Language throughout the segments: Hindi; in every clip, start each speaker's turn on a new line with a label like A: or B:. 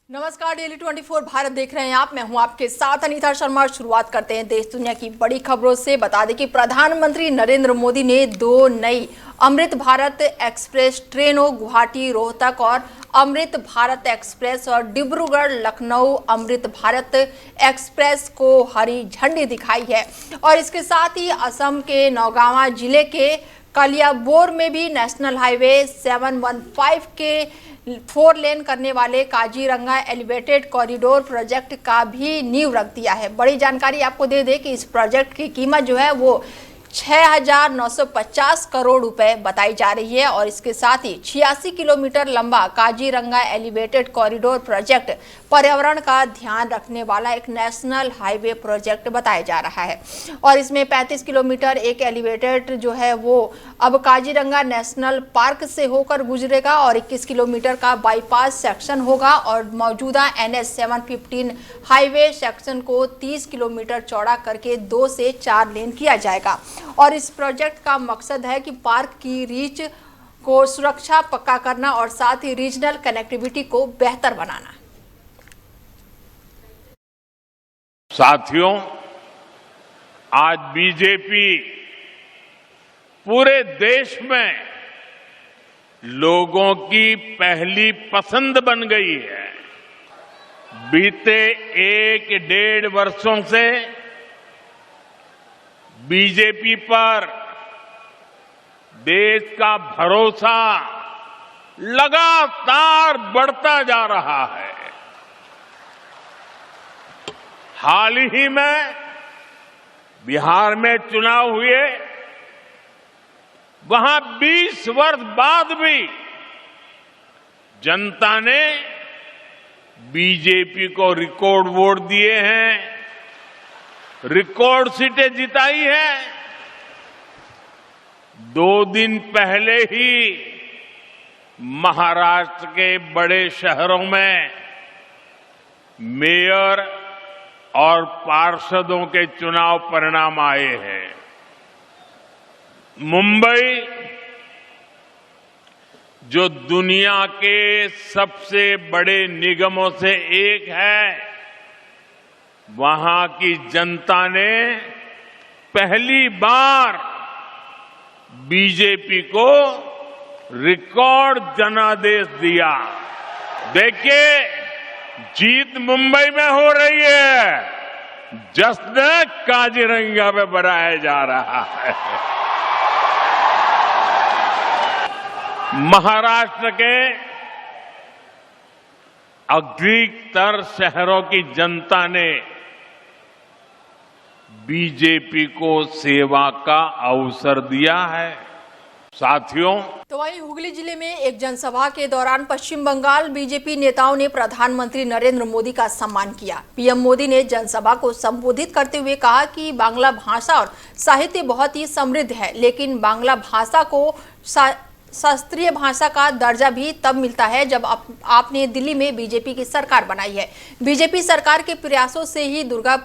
A: नमस्कार, डेली 24 भारत देख रहे हैं आप। मैं हूं आपके साथ अनीता शर्मा। शुरुआत करते हैं देश दुनिया की बड़ी खबरों से। बता दें कि प्रधानमंत्री नरेंद्र मोदी ने 2 नई अमृत भारत एक्सप्रेस ट्रेनों गुवाहाटी रोहतक और अमृत भारत एक्सप्रेस और डिब्रूगढ़ लखनऊ अमृत भारत एक्सप्रेस को हरी झंडी दिखाई है। और इसके साथ ही असम के नौगांवा जिले के कलियाबोर में भी नेशनल हाईवे 715 के 4 लेन करने वाले काजीरंगा एलिवेटेड कॉरिडोर प्रोजेक्ट का भी नींव रख दिया है। बड़ी जानकारी आपको दे दें कि इस प्रोजेक्ट की कीमत जो है वो 6,950 करोड़ रुपए बताई जा रही है। और इसके साथ ही 86 किलोमीटर लंबा काजीरंगा एलिवेटेड कॉरिडोर प्रोजेक्ट पर्यावरण का ध्यान रखने वाला एक नेशनल हाईवे प्रोजेक्ट बताया जा रहा है। और इसमें 35 किलोमीटर एक एलिवेटेड जो है वो अब काजीरंगा नेशनल पार्क से होकर गुजरेगा और 21 किलोमीटर का बाईपास सेक्शन होगा। और मौजूदा NH 715 हाईवे सेक्शन को 30 किलोमीटर चौड़ा करके 2 से 4 लेन किया जाएगा। और इस प्रोजेक्ट का मकसद है कि पार्क की रीच को सुरक्षा पक्का करना और साथ ही रीजनल कनेक्टिविटी को बेहतर बनाना।
B: साथियों, आज बीजेपी पूरे देश में लोगों की पहली पसंद बन गई है। बीते 1-1.5 वर्षों से बीजेपी पर देश का भरोसा लगातार बढ़ता जा रहा है। हाल ही में बिहार में चुनाव हुए, वहां 20 वर्ष बाद भी जनता ने बीजेपी को रिकॉर्ड वोट दिए हैं, रिकॉर्ड सीटें जिताई है। 2 दिन पहले ही महाराष्ट्र के बड़े शहरों में मेयर और पार्षदों के चुनाव परिणाम आए हैं। मुंबई, जो दुनिया के सबसे बड़े निगमों से एक है, वहां की जनता ने पहली बार बीजेपी को रिकॉर्ड जनादेश दिया। देखिए, जीत मुंबई में हो रही है, जश्न काजीरंगा में मनाया जा रहा है। महाराष्ट्र के अधिकतर शहरों की जनता ने बीजेपी को सेवा का अवसर दिया है। साथियों,
A: तो वहीं हुगली जिले में एक जनसभा के दौरान पश्चिम बंगाल बीजेपी नेताओं ने प्रधानमंत्री नरेंद्र मोदी का सम्मान किया। पीएम मोदी ने जनसभा को संबोधित करते हुए कहा कि बांग्ला भाषा और साहित्य बहुत ही समृद्ध है, लेकिन बांग्ला भाषा को शास्त्रीय भाषा का दर्जा भी तब मिलता है जब आपने दिल्ली में बीजेपी की सरकार बनाई है। बीजेपी सरकार के प्रयासों से ही दुर्गा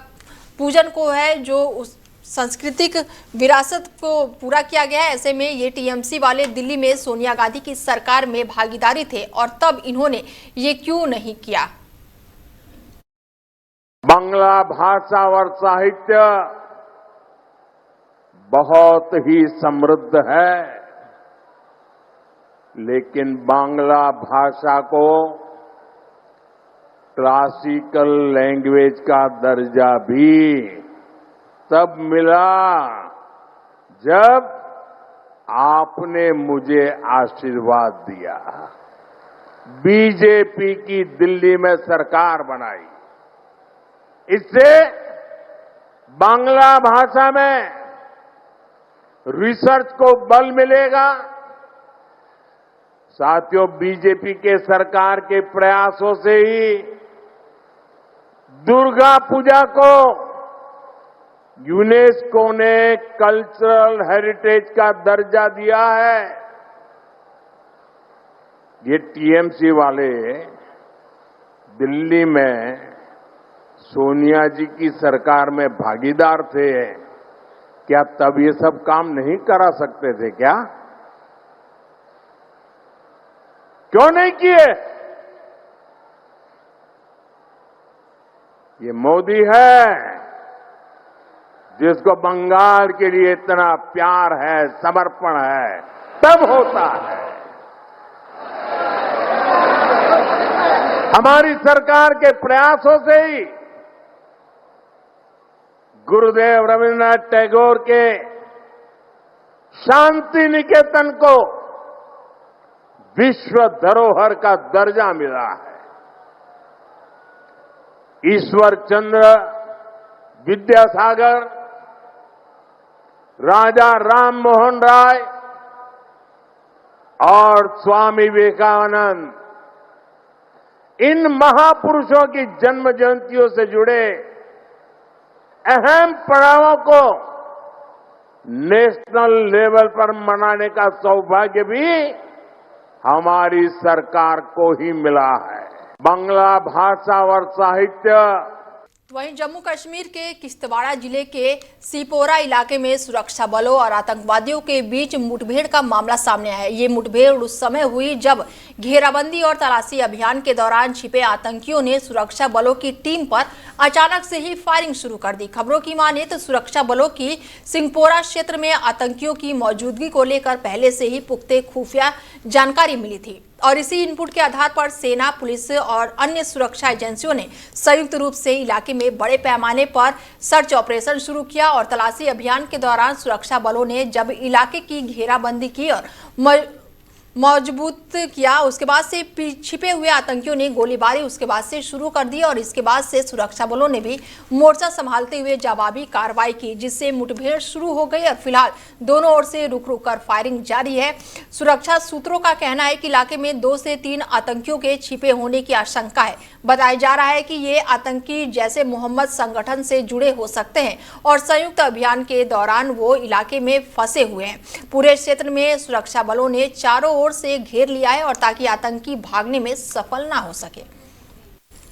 A: पूजन को है जो उस सांस्कृतिक विरासत को पूरा किया गया है। ऐसे में ये टीएमसी वाले दिल्ली में सोनिया गांधी की सरकार में भागीदारी थे और तब इन्होंने ये क्यों नहीं किया।
B: बांग्ला भाषा और साहित्य बहुत ही समृद्ध है, लेकिन बांग्ला भाषा को क्लासिकल लैंग्वेज का दर्जा भी तब मिला जब आपने मुझे आशीर्वाद दिया, बीजेपी की दिल्ली में सरकार बनाई। इससे बांग्ला भाषा में रिसर्च को बल मिलेगा। साथियों, बीजेपी के सरकार के प्रयासों से ही दुर्गा पूजा को यूनेस्को ने कल्चरल हेरिटेज का दर्जा दिया है। ये टीएमसी वाले दिल्ली में सोनिया जी की सरकार में भागीदार थे, क्या तब ये सब काम नहीं करा सकते थे क्या? क्यों नहीं किए? ये मोदी है जिसको बंगाल के लिए इतना प्यार है, समर्पण है, तब होता है। हमारी सरकार के प्रयासों से ही गुरुदेव रविन्द्रनाथ टैगोर के शांति निकेतन को विश्व धरोहर का दर्जा मिला है। ईश्वर चंद्र विद्यासागर, राजा राम मोहन राय और स्वामी विवेकानंद, इन महापुरुषों की जन्म जयंतियों से जुड़े अहम पड़ावों को नेशनल लेवल पर मनाने का सौभाग्य भी हमारी सरकार को ही मिला है। बांग्ला भाषा और साहित्य।
A: वहीं जम्मू कश्मीर के किश्तवाड़ा जिले के सीपोरा इलाके में सुरक्षा बलों और आतंकवादियों के बीच मुठभेड़ का मामला सामने आया है। ये मुठभेड़ उस समय हुई जब घेराबंदी और तलाशी अभियान के दौरान छिपे आतंकियों ने सुरक्षा बलों की टीम पर अचानक से ही फायरिंग शुरू कर दी। खबरों की माने तो सुरक्षा बलों की सिंहपोरा क्षेत्र में आतंकियों की मौजूदगी को लेकर पहले से ही पुख्ते खुफिया जानकारी मिली थी और इसी इनपुट के आधार पर सेना, पुलिस और अन्य सुरक्षा एजेंसियों ने संयुक्त रूप से इलाके में बड़े पैमाने पर सर्च ऑपरेशन शुरू किया और तलाशी अभियान के दौरान सुरक्षा बलों ने जब इलाके की घेराबंदी की और मजबूत किया, उसके बाद से छिपे हुए आतंकियों ने गोलीबारी उसके बाद से शुरू कर दी और इसके बाद से सुरक्षा बलों ने भी मोर्चा संभालते हुए जवाबी कार्रवाई की, जिससे मुठभेड़ शुरू हो गई और फिलहाल दोनों ओर से रुक रुक कर फायरिंग जारी है। सुरक्षा सूत्रों का कहना है कि इलाके में 2 से 3 आतंकियों के छिपे होने की आशंका है। बताया जा रहा है कि ये आतंकी जैसे मोहम्मद संगठन से जुड़े हो सकते हैं और संयुक्त अभियान के दौरान वो इलाके में फंसे हुए हैं। पूरे क्षेत्र में सुरक्षा बलों ने चारों ओर से घेर लिया है और ताकि आतंकी भागने में सफल ना हो सके।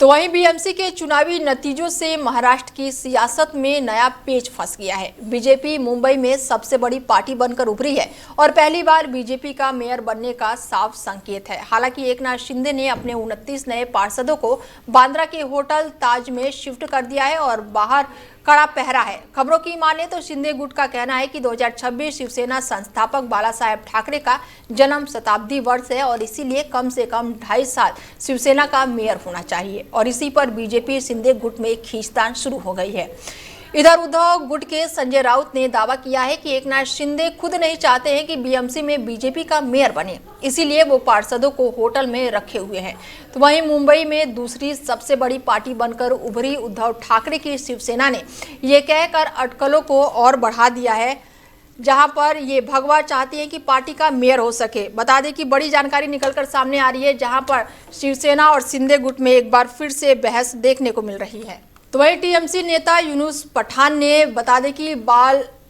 A: तो वहीं बीएमसी के चुनावी नतीजों से महाराष्ट्र की सियासत में नया पेच फंस गया है। बीजेपी मुंबई में सबसे बड़ी पार्टी बनकर उभरी है और पहली बार बीजेपी का मेयर बनने का साफ संकेत है। हालांकि एकनाथ शिंदे ने अपने 29 नए पार्षदों को बांद्रा के होटल ताज में शिफ्ट कर दिया है और बाहर कड़ा पहरा है। खबरों की माने तो शिंदे गुट का कहना है कि 2026 शिवसेना संस्थापक बाला साहेब ठाकरे का जन्म शताब्दी वर्ष है और इसीलिए कम से कम 2.5 साल शिवसेना का मेयर होना चाहिए और इसी पर बीजेपी शिंदे गुट में खींचतान शुरू हो गई है। इधर उद्धव गुट के संजय राउत ने दावा किया है कि एकनाथ शिंदे खुद नहीं चाहते हैं कि बीएमसी में बीजेपी का मेयर बने, इसीलिए वो पार्षदों को होटल में रखे हुए हैं। तो वहीं मुंबई में दूसरी सबसे बड़ी पार्टी बनकर उभरी उद्धव ठाकरे की शिवसेना ने ये कहकर अटकलों को और बढ़ा दिया है, जहां पर ये भगवा चाहती है कि पार्टी का मेयर हो सके। बता दें कि बड़ी जानकारी निकलकर सामने आ रही है, जहां पर शिवसेना और शिंदे गुट में एक बार फिर से बहस देखने को मिल रही है। तो वहीं टीएमसी नेता यूनुस पठान ने बता दें कि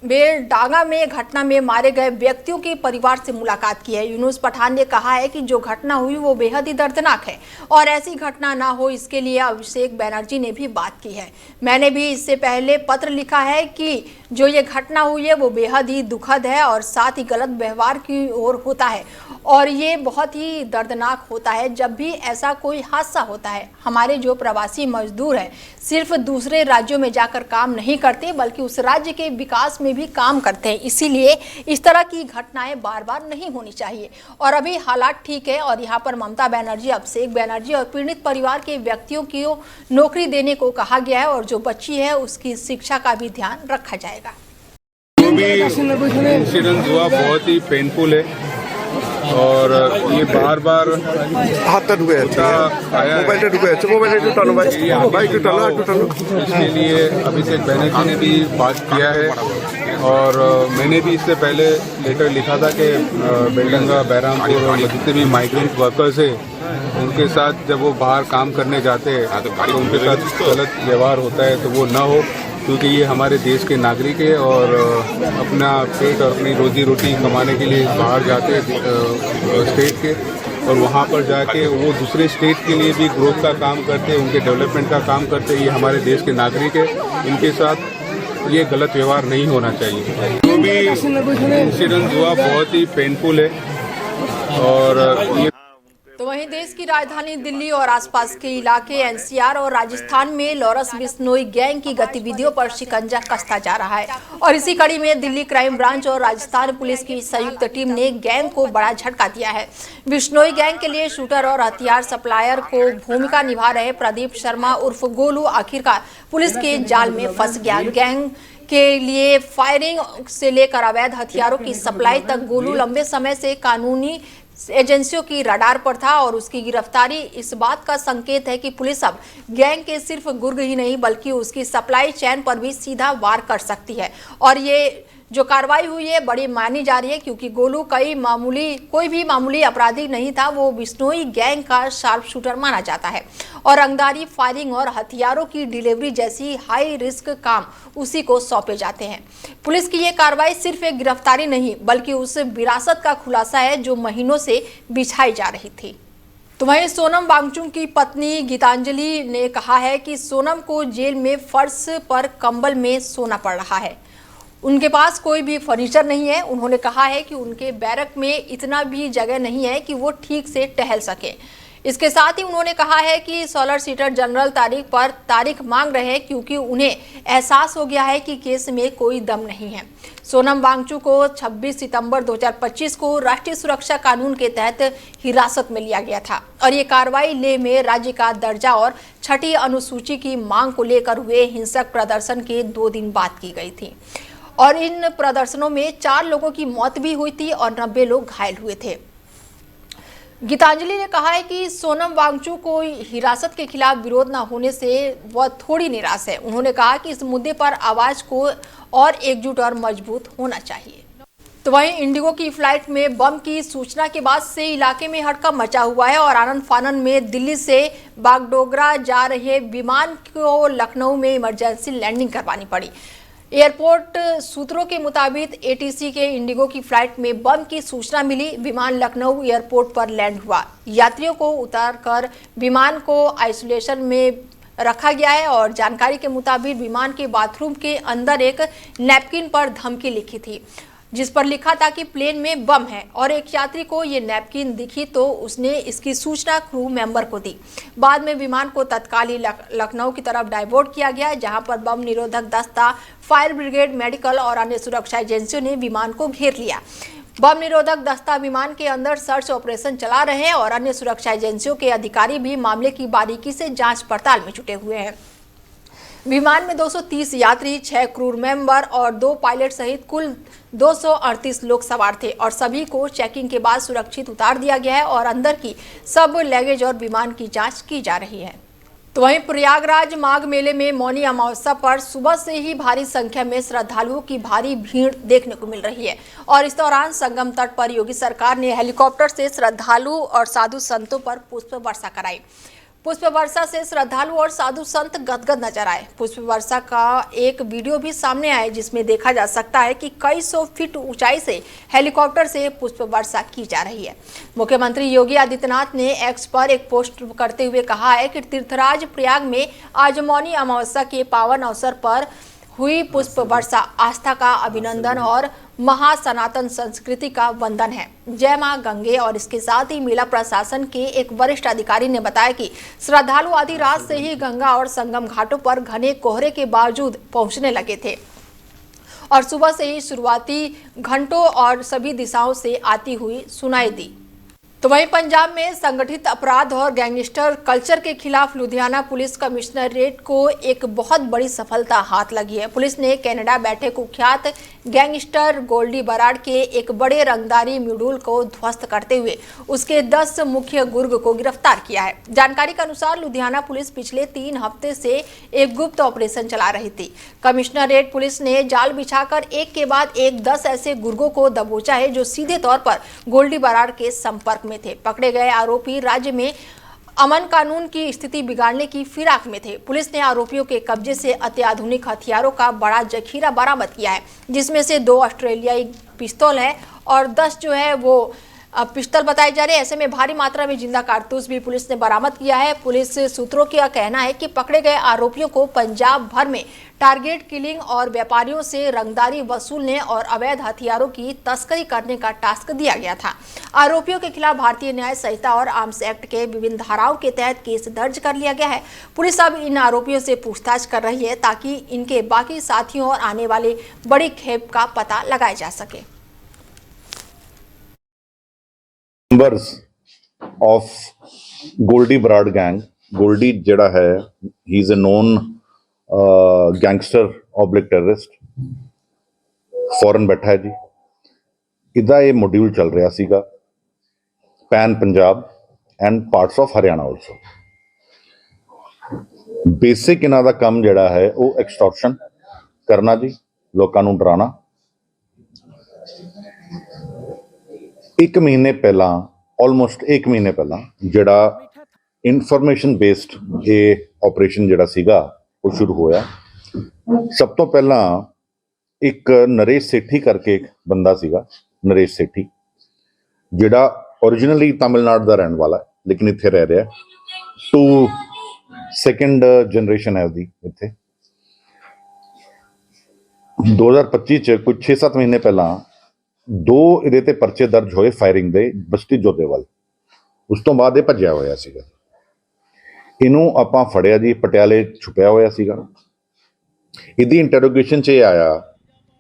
A: बेलडांगा में घटना में मारे गए व्यक्तियों के परिवार से मुलाकात की है। यूनुस पठान ने कहा है कि जो घटना हुई वो बेहद ही दर्दनाक है और ऐसी घटना ना हो इसके लिए अभिषेक बनर्जी ने भी बात की है। मैंने भी इससे पहले पत्र लिखा है कि जो ये घटना हुई है वो बेहद ही दुखद है और साथ ही गलत व्यवहार की ओर होता है और ये बहुत ही दर्दनाक होता है जब भी ऐसा कोई हादसा होता है। हमारे जो प्रवासी मजदूर हैं सिर्फ दूसरे राज्यों में जाकर काम नहीं करते बल्कि उस राज्य के विकास में भी काम करते हैं, इसीलिए इस तरह की घटनाएं बार बार नहीं होनी चाहिए। और अभी हालात ठीक है और यहाँ पर ममता बनर्जी, अभिषेक बनर्जी और पीड़ित परिवार के व्यक्तियों को नौकरी देने को कहा गया है और जो बच्ची है उसकी शिक्षा का भी ध्यान रखा जाएगा।
C: जो भी इंसिडेंट हुआ बहुत ही पेनफुल है और ये बार बार इसके लिए अभिषेक बनर्जी ने भी बात किया है और मैंने भी इससे पहले लेटर लिखा था कि बेलडंगा, बैरामपुर और जितने भी माइग्रेंट वर्कर्स है उनके साथ जब वो बाहर काम करने जाते हैं तो उनके साथ गलत व्यवहार होता है तो वो न हो, क्योंकि ये हमारे देश के नागरिक है और अपना पेट और अपनी रोजी रोटी कमाने के लिए बाहर जाते हैं स्टेट के और वहाँ पर जाके वो दूसरे स्टेट के लिए भी ग्रोथ का काम करते हैं, उनके डेवलपमेंट का काम करते हैं। ये हमारे देश के नागरिक है, इनके साथ ये गलत व्यवहार नहीं होना चाहिए। जो भी इंसिडेंट हुआ बहुत ही पेनफुल है और ये
A: तो वहीं देश की राजधानी दिल्ली और आसपास के इलाके एनसीआर और राजस्थान में लॉरेंस बिश्नोई गैंग की गतिविधियों पर शिकंजा कसता जा रहा है और इसी कड़ी में दिल्ली क्राइम ब्रांच और राजस्थान पुलिस की संयुक्त टीम ने गैंग को बड़ा झटका दिया है। बिश्नोई गैंग के लिए शूटर और हथियार सप्लायर को भूमिका निभा रहे प्रदीप शर्मा उर्फ गोलू आखिरकार पुलिस के जाल में फंस गया। गैंग के लिए फायरिंग से लेकर अवैध हथियारों की सप्लाई तक गोलू लंबे समय से कानूनी एजेंसियों की रडार पर था और उसकी गिरफ्तारी इस बात का संकेत है कि पुलिस अब गैंग के सिर्फ गुर्ग ही नहीं बल्कि उसकी सप्लाई चेन पर भी सीधा वार कर सकती है। और ये जो कार्रवाई हुई है बड़ी मानी जा रही है क्योंकि गोलू कोई भी मामूली अपराधी नहीं था। वो बिश्नोई गैंग का शार्प शूटर माना जाता है और रंगदारी, फायरिंग और हथियारों की डिलीवरी जैसी हाई रिस्क काम उसी को सौंपे जाते हैं। पुलिस की ये कार्रवाई सिर्फ एक गिरफ्तारी नहीं बल्कि उस विरासत का खुलासा है जो महीनों से बिछाई जा रही थी। तो वहीं सोनम वांगचुक की पत्नी गीतांजलि ने कहा है कि सोनम को जेल में फर्श पर कंबल में सोना पड़ रहा है। उनके पास कोई भी फर्नीचर नहीं है। उन्होंने कहा है कि उनके बैरक में इतना भी जगह नहीं है कि वो ठीक से टहल सके। इसके साथ ही उन्होंने कहा है कि सॉलिसिटर जनरल तारीख मांग रहे हैं क्योंकि उन्हें एहसास हो गया है कि केस में कोई दम नहीं है। सोनम वांगचुक को 26 सितंबर 2025 को राष्ट्रीय सुरक्षा कानून के तहत हिरासत में लिया गया था और ये कार्रवाई लेह में राज्य का दर्जा और छठी अनुसूची की मांग को लेकर हुए हिंसक प्रदर्शन के 2 दिन बाद की गई थी और इन प्रदर्शनों में 4 लोगों की मौत भी हुई थी और 90 लोग घायल हुए थे। गीतांजलि ने कहा है कि सोनम वांगचुक को हिरासत के खिलाफ विरोध न होने से वह थोड़ी निराश है। उन्होंने कहा कि इस मुद्दे पर आवाज को और एकजुट और मजबूत होना चाहिए। तो वहीं इंडिगो की फ्लाइट में बम की सूचना के बाद से इलाके में हड़कंप मचा हुआ है और आनन फानन में दिल्ली से बागडोगरा जा रहे विमान को लखनऊ में इमरजेंसी लैंडिंग करवानी पड़ी। एयरपोर्ट सूत्रों के मुताबिक एटीसी के इंडिगो की फ्लाइट में बम की सूचना मिली। विमान लखनऊ एयरपोर्ट पर लैंड हुआ। यात्रियों को उतारकर विमान को आइसोलेशन में रखा गया है और जानकारी के मुताबिक विमान के बाथरूम के अंदर एक नैपकिन पर धमकी लिखी थी जिस पर लिखा था कि प्लेन में बम है और एक यात्री को ये नैपकिन दिखी तो उसने इसकी सूचना क्रू मेंबर को दी। बाद में विमान को तत्काल ही लखनऊ की तरफ डाइवर्ट किया गया जहां पर बम निरोधक दस्ता, फायर ब्रिगेड, मेडिकल और अन्य सुरक्षा एजेंसियों ने विमान को घेर लिया। बम निरोधक दस्ता विमान के अंदर सर्च ऑपरेशन चला रहे हैं और अन्य सुरक्षा एजेंसियों के अधिकारी भी मामले की बारीकी से जांच पड़ताल में जुटे हुए हैं। विमान में 230 यात्री, 6 क्रू मेंबर और 2 पायलट सहित कुल 238 लोग सवार थे और सभी को चेकिंग के बाद सुरक्षित उतार दिया गया है और अंदर की सब लगेज और विमान की जांच की जा रही है। तो वहीं प्रयागराज माघ मेले में मौनी अमावस्या पर सुबह से ही भारी संख्या में श्रद्धालुओं की भारी भीड़ देखने को मिल रही है और इस दौरान संगम तट पर योगी सरकार ने हेलीकॉप्टर से श्रद्धालु और साधु संतों पर पुष्प वर्षा कराई। पुष्प वर्षा से श्रद्धालु और साधु संत गदगद नजर आए। पुष्प वर्षा का एक वीडियो भी सामने आया जिसमें देखा जा सकता है कि कई 100 फीट ऊंचाई से हेलीकॉप्टर से पुष्प वर्षा की जा रही है। मुख्यमंत्री योगी आदित्यनाथ ने एक्स पर एक पोस्ट करते हुए कहा है कि तीर्थराज प्रयाग में आज मौनी अमावस्या के पावन अवसर पर हुई पुष्प वर्षा आस्था का अभिनंदन और महासनातन संस्कृति का वंदन है। जय मां गंगे। और इसके साथ ही मेला प्रशासन के एक वरिष्ठ अधिकारी ने बताया कि श्रद्धालु आधी रात से ही गंगा और संगम घाटों पर घने कोहरे के बावजूद पहुंचने लगे थे और सुबह से ही शुरुआती घंटों और सभी दिशाओं से आती हुई सुनाई दी। तो वहीं पंजाब में संगठित अपराध और गैंगस्टर कल्चर के खिलाफ लुधियाना पुलिस कमिश्नरेट को एक बहुत बड़ी सफलता हाथ लगी है। पुलिस ने कनाडा बैठे कुख्यात गैंगस्टर गोल्डी बराड़ के एक बड़े रंगदारी म्यूडूल को ध्वस्त करते हुए उसके 10 मुख्य गुर्ग को गिरफ्तार किया है। जानकारी के अनुसार लुधियाना पुलिस पिछले 3 हफ्ते से एक गुप्त ऑपरेशन चला रही थी। कमिश्नरेट पुलिस ने जाल बिछाकर एक के बाद एक 10 ऐसे गुर्गों को दबोचा है जो सीधे तौर पर गोल्डी बराड़ के संपर्क में थे। पकड़े गए आरोपी राज्य में अमन कानून की स्थिति बिगाड़ने की फिराक में थे। पुलिस ने आरोपियों के कब्जे से अत्याधुनिक हथियारों का बड़ा जखीरा बरामद किया है जिसमें से 2 ऑस्ट्रेलियाई पिस्तौल है और 10 जो है वो पिस्टल बताए जा रहे हैं। ऐसे में भारी मात्रा में जिंदा कारतूस भी पुलिस ने बरामद किया है। पुलिस सूत्रों का कहना है कि पकड़े गए आरोपियों को पंजाब भर में टारगेट किलिंग और व्यापारियों से रंगदारी वसूलने और अवैध हथियारों की तस्करी करने का टास्क दिया गया था। आरोपियों के खिलाफ भारतीय न्याय संहिता और आर्म्स एक्ट के विभिन्न धाराओं के तहत केस दर्ज कर लिया गया है। पुलिस अब इन आरोपियों से पूछताछ कर रही है ताकि इनके बाकी साथियों और आने वाले बड़ी खेप का पता लगाया जा सके।
D: members of Goldie Brar gang. Goldie ਜਿਹੜਾ ਹੈ he is a known gangster oblique terrorist, foreign ਬੈਠਾ ਹੈ ਜੀ। ਇਹਦਾ ਇਹ ਮੋਡਿਊਲ ਚੱਲ ਰਿਹਾ ਸੀਗਾ pan Punjab and parts of Haryana also. Basic ਇਹਨਾਂ ਦਾ ਕੰਮ ਜਿਹੜਾ ਹੈ ਉਹ ਐਕਸਟੋਰਸ਼ਨ ਕਰਨਾ ਜੀ, ਲੋਕਾਂ ਨੂੰ ਡਰਾਉਣਾ। 1 ਮਹੀਨੇ ਪਹਿਲਾਂ ਆਲਮੋਸਟ 1 ਮਹੀਨੇ ਪਹਿਲਾਂ ਜਿਹੜਾ ਇਨਫੋਰਮੇਸ਼ਨ ਬੇਸਡ ਇਹ ਆਪਰੇਸ਼ਨ ਜਿਹੜਾ ਸੀਗਾ ਉਹ ਸ਼ੁਰੂ ਹੋਇਆ। ਸਭ ਤੋਂ ਪਹਿਲਾਂ ਇੱਕ ਨਰੇਸ਼ ਸੇਠੀ ਕਰਕੇ ਇੱਕ ਬੰਦਾ ਸੀਗਾ, ਨਰੇਸ਼ ਸੇਠੀ, ਜਿਹੜਾ ਓਰੀਜਨਲੀ ਤਾਮਿਲਨਾਡੂ ਦਾ ਰਹਿਣ ਵਾਲਾ ਲੇਕਿਨ ਇੱਥੇ ਰਹਿ ਰਿਹਾ। 2nd ਜਨਰੇਸ਼ਨ ਹੈ ਉਹਦੀ ਇੱਥੇ। 2025 ਚ ਕੁਝ 6-7 ਮਹੀਨੇ ਪਹਿਲਾਂ 2 ਇਹਦੇ ਤੇ ਪਰਚੇ ਦਰਜ ਹੋਏ ਫਾਇਰਿੰਗ ਦੇ ਬਸਤੀ ਜੋਧੇਵਾਲ। ਉਸ ਤੋਂ ਬਾਅਦ ਇਹ ਭੱਜਿਆ ਹੋਇਆ ਸੀਗਾ। ਇਹਨੂੰ ਆਪਾਂ ਫੜਿਆ ਜੀ, ਪਟਿਆਲੇ ਛੁਪਿਆ ਹੋਇਆ ਸੀਗਾ। ਇਹਦੀ ਇੰਟਰੋਗੇਸ਼ਨ 'ਚ ਇਹ ਆਇਆ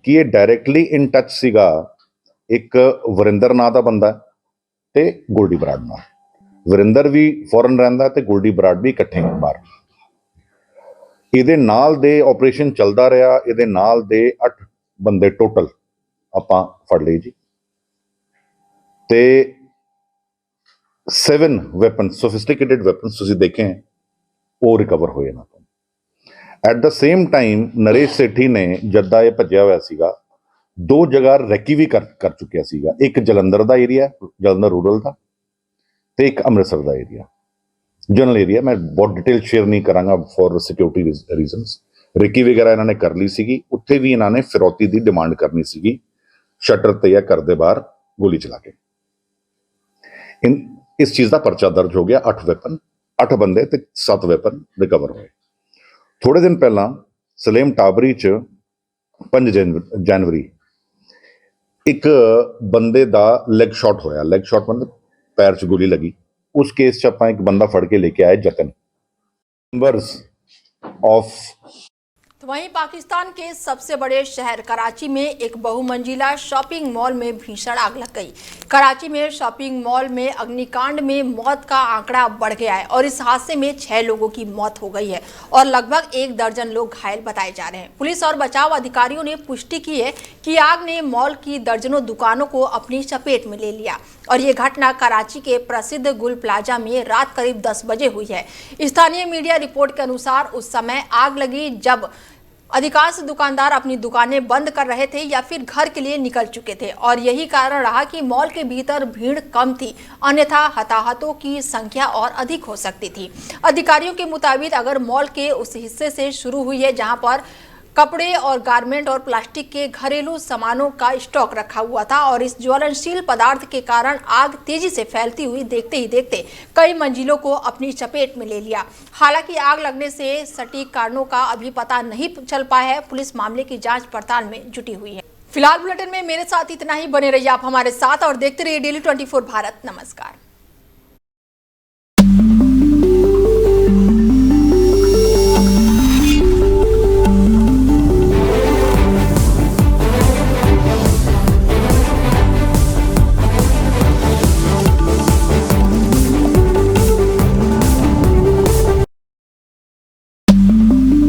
D: ਕਿ ਇਹ ਡਾਇਰੈਕਟਲੀ ਇਨ ਟੱਚ ਸੀਗਾ ਇੱਕ ਵਰਿੰਦਰ ਨਾਂ ਦਾ ਬੰਦਾ ਤੇ ਗੋਲਡੀ ਬਰਾੜ ਨਾਲ। ਵਰਿੰਦਰ ਵੀ ਫੋਰਨ ਰਹਿੰਦਾ ਤੇ ਗੋਲਡੀ ਬਰਾੜ ਵੀ ਇਕੱਠੇ ਬਾਹਰ। ਇਹਦੇ ਨਾਲ ਦੇ ਆਪਰੇਸ਼ਨ ਚੱਲਦਾ ਰਿਹਾ। ਇਹਦੇ ਨਾਲ ਦੇ 8 ਬੰਦੇ ਟੋਟਲ ਆਪਾਂ ਫੜ ਲਏ ਜੀ ਤੇ 7 ਵੈਪਨਸ, ਸੋਫਿਸਟੀਕੇਟਡ ਵੈਪਨਸ ਤੁਸੀਂ ਦੇਖੇ ਹੈ, ਉਹ ਰਿਕਵਰ ਹੋਏ ਨਾ। At the same time Naresh Sethi ਨੇ ਜਦਾਂ ਇਹ ਭੱਜਿਆ ਹੋਇਆ ਸੀਗਾ 2 ਜਗ੍ਹਾ ਰੈਕੀ ਵੀ ਕਰ ਚੁੱਕਿਆ ਸੀਗਾ। ਇੱਕ ਜਲੰਧਰ ਦਾ ਏਰੀਆ, ਜਲੰਧਰ ਰੂਰਲ ਦਾ, ਤੇ ਇੱਕ ਅੰਮ੍ਰਿਤਸਰ ਦਾ ਏਰੀਆ, ਜਨਰਲ ਏਰੀਆ। ਮੈਂ ਬਹੁਤ ਡਿਟੇਲ ਸ਼ੇਅਰ ਨਹੀਂ ਕਰਾਂਗਾ ਫॉर ਸਿਕਿਉਰਿਟੀ ਰੀਜ਼ਨਸ। ਰੈਕੀ ਵਗੈਰਾ ਇਹਨਾਂ ਨੇ ਕਰ ਲਈ ਸੀਗੀ। ਉੱਥੇ ਵੀ ਇਹਨਾਂ ਨੇ ਫਿਰੌਤੀ ਦੀ ਡਿਮਾਂਡ ਕਰਨੀ ਸੀਗੀ, ਸ਼ਟਰ ਤੇ ਜਾਂ ਘਰ ਦੇ ਬਾਹਰ ਗੋਲੀ ਚਲਾ ਕੇ। ਇਸ ਚੀਜ਼ ਦਾ ਪਰਚਾ ਦਰਜ ਹੋ ਗਿਆ। 8 ਵੈਪਨ, 8 ਬੰਦੇ ਤੇ 7 ਵੈਪਨ ਰਿਕਵਰ ਹੋਏ। ਥੋੜੇ ਦਿਨ ਪਹਿਲਾਂ ਸਲੇਮ ਟਾਬਰੀ ਚ 5 ਜਨਵਰੀ ਇੱਕ ਬੰਦੇ ਦਾ ਲੈਗ ਸ਼ਾਟ ਹੋਇਆ। ਲੈਗ ਸ਼ਾਟ ਮਤਲਬ ਪੈਰ 'ਚ ਗੋਲੀ ਲੱਗੀ। उस केस च ਆਪਾਂ एक बंदा फड़ के लेके आए जतन। मेंबर्स ऑफ
A: तो वहीं पाकिस्तान के सबसे बड़े शहर कराची में एक बहुमंजिला शॉपिंग मॉल में भीषण आग लग गई। कराची में शॉपिंग मॉल में अग्निकांड में मौत का आंकड़ा बढ़ गया है और इस हादसे में 6 लोगों की मौत हो गई है और लगभग 1 दर्जन लोग घायल बताए जा रहे हैं। पुलिस और बचाव अधिकारियों ने पुष्टि की है कि आग ने मॉल की दर्जनों दुकानों को अपनी चपेट में ले लिया और ये घटना कराची के प्रसिद्ध गुल प्लाजा में रात करीब 10 बजे हुई है। स्थानीय मीडिया रिपोर्ट के अनुसार उस समय आग लगी जब अधिकांश दुकानदार अपनी दुकानें बंद कर रहे थे या फिर घर के लिए निकल चुके थे और यही कारण रहा कि मॉल के भीतर भीड़ कम थी, अन्यथा हताहतों की संख्या और अधिक हो सकती थी। अधिकारियों के मुताबिक अगर मॉल के उस हिस्से से शुरू हुई है जहां पर कपड़े और गारमेंट और प्लास्टिक के घरेलू सामानों का स्टॉक रखा हुआ था और इस ज्वलनशील पदार्थ के कारण आग तेजी से फैलती हुई देखते ही देखते कई मंजिलों को अपनी चपेट में ले लिया। हालांकि आग लगने से सटीक कारणों का अभी पता नहीं चल पाया है। पुलिस मामले की जांच पड़ताल में जुटी हुई है। फिलहाल बुलेटिन में मेरे साथ इतना ही। बने रहिए आप हमारे साथ और देखते रहिए डेली 24 भारत। नमस्कार।